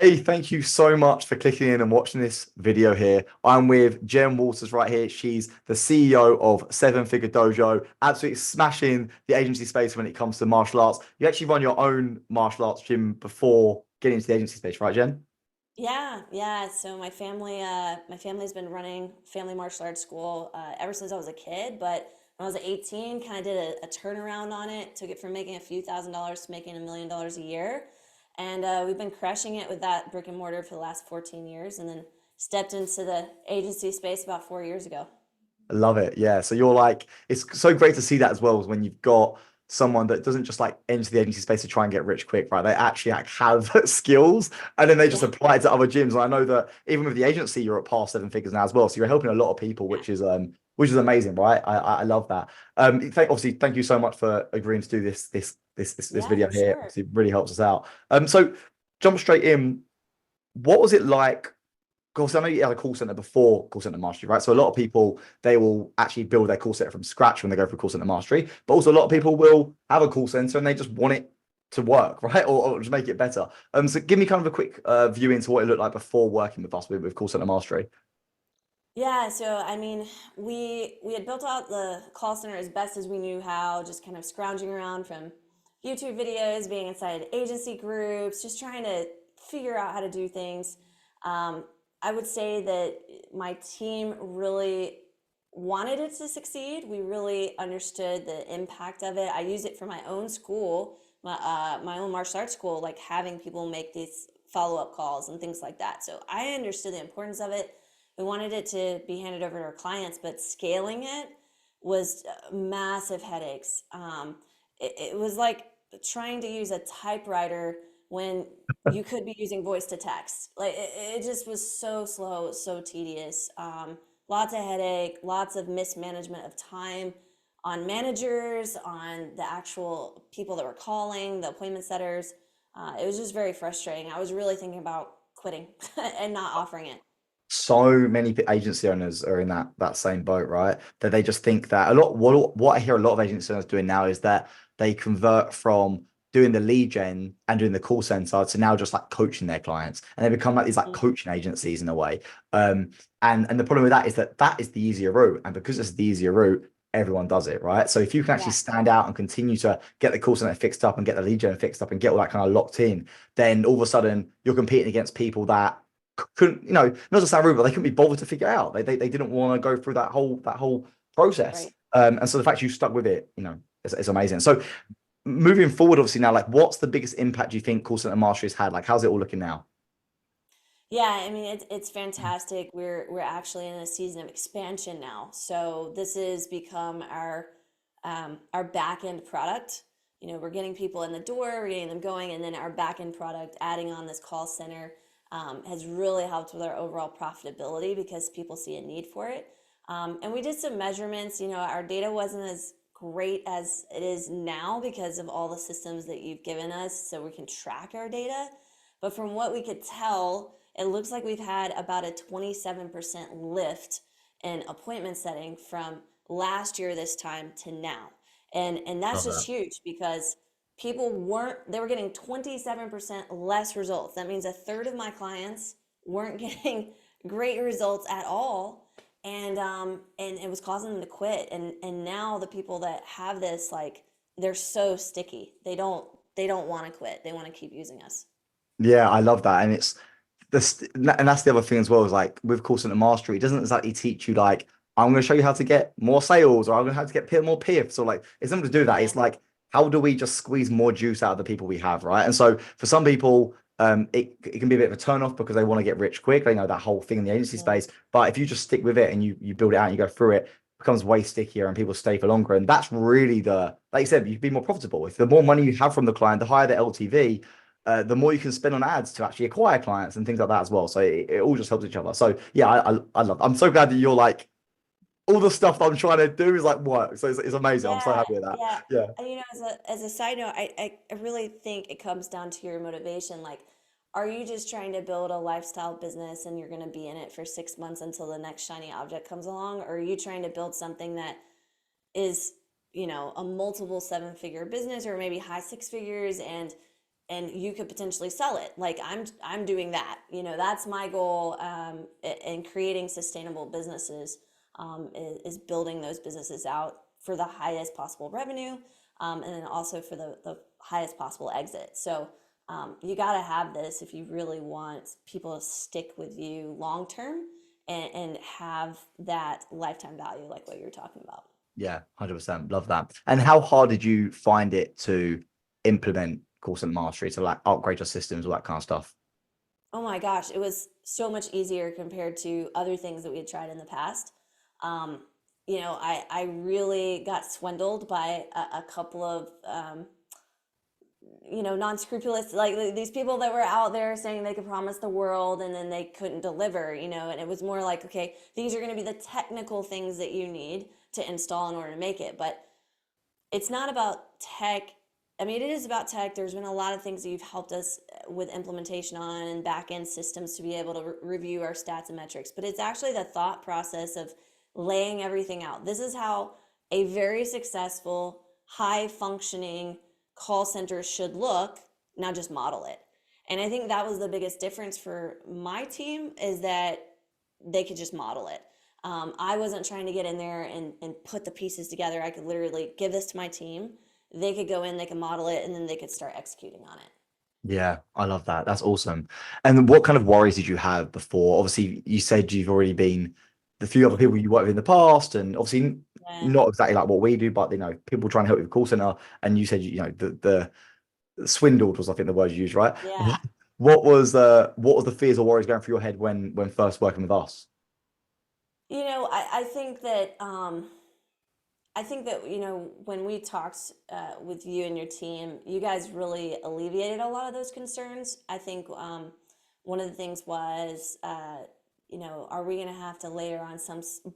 Hey, thank you so much for clicking in and watching this video here. I'm with Jen Walters right here. She's the CEO of Seven Figure Dojo, absolutely smashing the agency space when it comes to martial arts. You actually run your own martial arts gym before getting into the agency space, right, Jen? Yeah, yeah. So my family's been running family martial arts school ever since I was a kid. But when I was 18, kind of did a turnaround on it. Took it from making a few $1,000s to making $1 million a year, and we've been crushing it with that brick and mortar for the last 14 years. And then stepped into the agency space about 4 years ago. I love it. Yeah. So you're like, it's so great to see that as well, when you've got someone that doesn't just like enter the agency space to try and get rich quick, right? They actually like have skills and then they just Yeah, apply it to other gyms. And I know that even with the agency, you're at past seven figures now as well. So you're helping a lot of people, yeah, which is amazing, right? I love that. Obviously, thank you so much for agreeing to do this yeah, video for here. sure. Obviously, it really helps us out. So jump straight in. What was it like? Because I know you had a call center before call center mastery, right? So a lot of people they will actually build their call center from scratch when they go for call center mastery, but also a lot of Yep. people will have a call center and they just want it to work, right? Or just make it better. So give me kind of a quick view into what it looked like before working with us with call center mastery. Yeah, so I mean, we had built out the call center as best as we knew how, just kind of scrounging around from YouTube videos, being inside agency groups, just trying to figure out how to do things. Um, I would say that my team really wanted it to succeed. We really understood the impact of it. I use it for my own school, my own martial arts school, like having people make these follow-up calls and things like that. So I understood the importance of it. We wanted it to be handed over to our clients, but scaling it was massive headaches. It was like trying to use a typewriter when you could be using voice to text. Like it just was so slow, so tedious. Lots of headache, lots of mismanagement of time on managers, on the actual people that were calling, the appointment setters. It was just very frustrating. I was really thinking about quitting and not offering it. So many agency owners are in that same boat, right? That they just think that a lot. What I hear a lot of agency owners doing now is that they convert from doing the lead gen and doing the call center to now just like coaching their clients, and they become like these like coaching agencies in a way. Um, and the problem with that is that that is the easier route, and because it's the easier route, everyone does it, right? So if you can actually Yeah, stand out and continue to get the call center fixed up and get the lead gen fixed up and get all that kind of locked in, then all of a sudden you're competing against people that couldn't, not to sound rude, but they couldn't be bothered to figure it out. They didn't want to go through that whole process. right. And so the fact you stuck with it, it's amazing. So moving forward, obviously now, like, what's the biggest impact you think call center mastery has had? Like, how's it all looking now? Yeah, I mean it's fantastic. We're actually in a season of expansion now. So this has become our back end product. You know, we're getting people in the door, we're getting them going, and then our back end product, adding on this call center, has really helped with our overall profitability because people see a need for it. And we did some measurements. You know, our data wasn't as great as it is now because of all the systems that you've given us, so we can track our data. But from what we could tell, it looks like we've had about a 27% lift in appointment setting from last year this time to now. And that's Love just that. huge because they were getting 27% less results. That means a third of my clients weren't getting great results at all. And it was causing them to quit. And now the people that have this, like, they're so sticky. They don't want to quit. They want to keep using us. Yeah, I love that. And it's this, and that's the other thing as well, is like with call center mastery, it doesn't exactly teach you like, I'm going to show you how to get more sales or I'm going to how to get more PIFs or like, it's nothing to do with that. Yeah. It's like, how do we just squeeze more juice out of the people we have, right? And so for some people, it can be a bit of a turn off because they want to get rich quick. They know that whole thing in the agency Mhm. space. But if you just stick with it and you build it out and you go through it, it becomes way stickier and people stay for longer. And that's really like you said, you can be more profitable. If the more money you have from the client, the higher the LTV, the more you can spend on ads to actually acquire clients and things like that as well. So it all just helps each other. So yeah, I love. I'm so glad that you're like all the stuff that I'm trying to do is like work. So it's amazing. I'm so Yeah, happy with that. yeah. Yeah. And as a side note, I really think it comes down to your motivation. Like, are you just trying to build a lifestyle business and you're going to be in it for 6 months until the next shiny object comes along? Or are you trying to build something that is, a multiple seven-figure business or maybe high six figures, and and you could potentially sell it. Like I'm doing that. You know, that's my goal, in creating sustainable businesses, is building those businesses out for the highest possible revenue, and then also for the highest possible exit. So you got to have this if you really want people to stick with you long term, and have that lifetime value, like what you're talking about. Yeah, 100%. Love that. And how hard did you find it to implement course and mastery to like upgrade your systems, all that kind of stuff? Oh my gosh, it was so much easier compared to other things that we had tried in the past. Um, I really got swindled by a couple of, non-scrupulous, like these people that were out there saying they could promise the world and then they couldn't deliver, and it was more like, okay, these are going to be the technical things that you need to install in order to make it. But it's not about tech. I mean, it is about tech. There's been a lot of things that you've helped us with implementation on and back end systems to be able to review our stats and metrics. But it's actually the thought process of laying everything out. This is how a very successful, high functioning call center should look. Now just model it. And I think that was the biggest difference for my team, is that they could just model it. I wasn't trying to get in there and put the pieces together. I could literally give this to my team. They could go in, they could model it, and then they could start executing on it. Yeah, I love that. That's awesome. And what kind of worries did you have before? Obviously, you said you've already been the few other people you worked with in the past, and obviously Yeah. not exactly like what we do, but people trying to help you with call center. And you said the swindled was, I think, the word you used, right? Yeah. What was the fears or worries going through your head when first working with us? I think that when we talked with you and your team, you guys really alleviated a lot of those concerns. I think one of the things was, are we going to have to layer on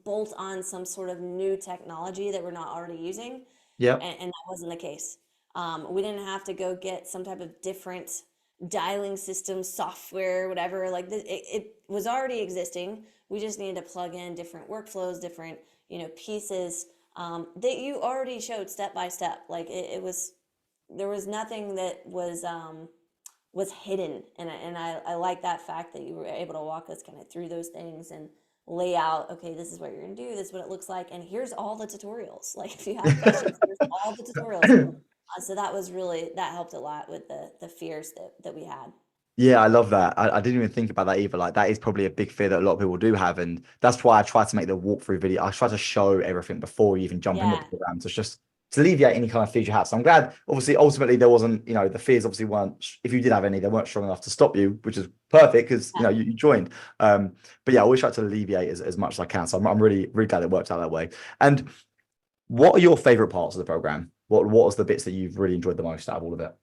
bolt on some sort of new technology that we're not already using? Yeah. And that wasn't the case. We didn't have to go get some type of different dialing system, software, whatever. Like it was already existing. We just needed to plug in different workflows, different pieces, that you already showed step by step. Like there was nothing that was hidden, and I like that fact that you were able to walk us kind of through those things and lay out, okay, this is what you're gonna do, this is what it looks like, and here's all the tutorials. Like if you have questions, here's all the tutorials. So that helped a lot with the fears that we had. Yeah, I love that. I didn't even think about that either. Like that is probably a big fear that a lot of people do have. And that's why I try to make the walkthrough video. I try to show everything before you even jump into the Yeah, program. So it's just to alleviate any kind of fears you have. So I'm glad, obviously, ultimately there wasn't, the fears obviously weren't, if you did have any, they weren't strong enough to stop you, which is perfect because, yeah. you joined. But yeah, I always try to alleviate as much as I can. So I'm really, really glad it worked out that way. And what are your favorite parts of the program? What was the bits that you've really enjoyed the most out of all of it?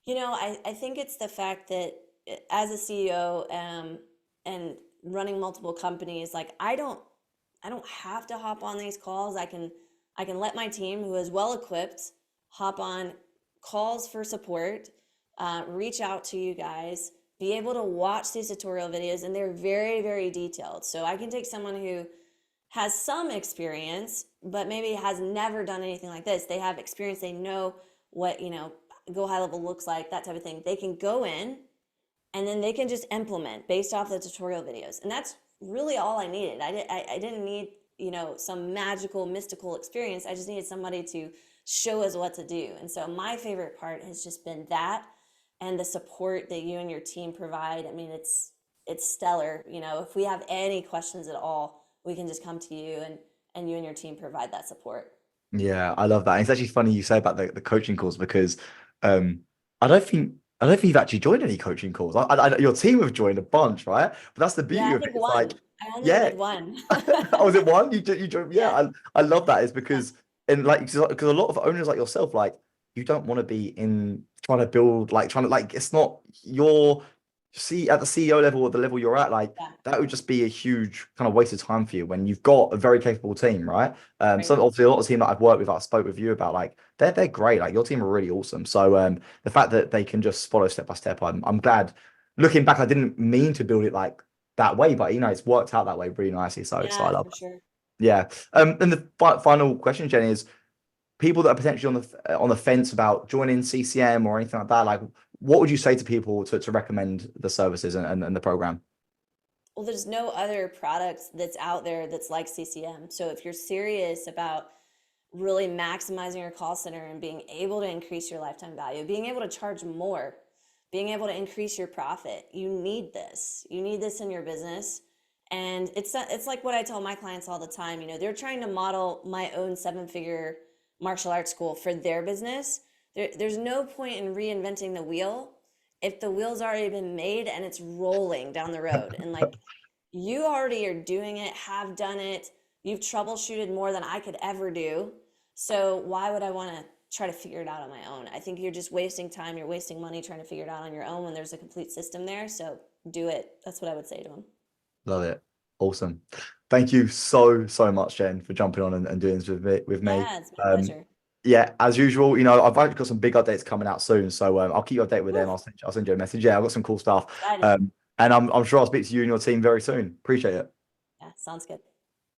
I think it's the fact that, as a CEO, and running multiple companies, like I don't have to hop on these calls. I can let my team, who is well equipped, hop on calls for support, reach out to you guys, be able to watch these tutorial videos, and they're very, very detailed. So I can take someone who has some experience, but maybe has never done anything like this. They have experience, they know what, go high level looks like, that type of thing. They can go in and then they can just implement based off the tutorial videos. And that's really all I needed. I didn't need, some magical, mystical experience. I just needed somebody to show us what to do. And so my favorite part has just been that, and the support that you and your team provide. I mean, it's stellar. If we have any questions at all, we can just come to you, and you and your team provide that support. Yeah, I love that. And it's actually funny you say about the coaching calls because um, I don't think you've actually joined any coaching calls. Your team have joined a bunch, right? But that's the Yeah, beauty I of it. think It's like, one. I only yeah. did one. Oh, was it one? You joined? Yeah, Yeah. I love that. Is Yeah. because and like because a lot of owners like yourself, like you don't want to be in trying to build like trying to like it's not your see at the CEO level or the level you're at, like Yeah. that would just be a huge kind of waste of time for you when you've got a very capable team, right? So Right. obviously a lot of team that I've worked with, I spoke with you about, like they're great. Like your team are really awesome. So the fact that they can just follow step by step, I'm glad. Looking back, I didn't mean to build it like that way, but it's worked out that way really nicely. So I Yeah, love for it. sure. Yeah. And the final question, Jenny, is people that are potentially on the fence about joining CCM or anything like that, like what would you say to people to recommend the services and the program? Well, there's no other product that's out there that's like CCM. So if you're serious about really maximizing your call center and being able to increase your lifetime value, being able to charge more, being able to increase your profit, you need this. You need this in your business. And it's like what I tell my clients all the time. You know, they're trying to model my own seven-figure martial arts school for their business. There's no point in reinventing the wheel if the wheel's already been made and it's rolling down the road. And like you already are doing it, have done it. You've troubleshooted more than I could ever do. So why would I want to try to figure it out on my own? I think you're just wasting time. You're wasting money trying to figure it out on your own when there's a complete system there. So do it. That's what I would say to them. Love it. Awesome. Thank you so much, Jen, for jumping on and doing this with me. Yeah, it's my Um, pleasure. yeah, as usual, you know, I've actually got some big updates coming out soon, so I'll keep you updated with them. Woo, I'll send you a message. Yeah, I've got some cool stuff. excited. And I'm sure I'll speak to you and your team very soon. Appreciate it. Yeah, sounds good.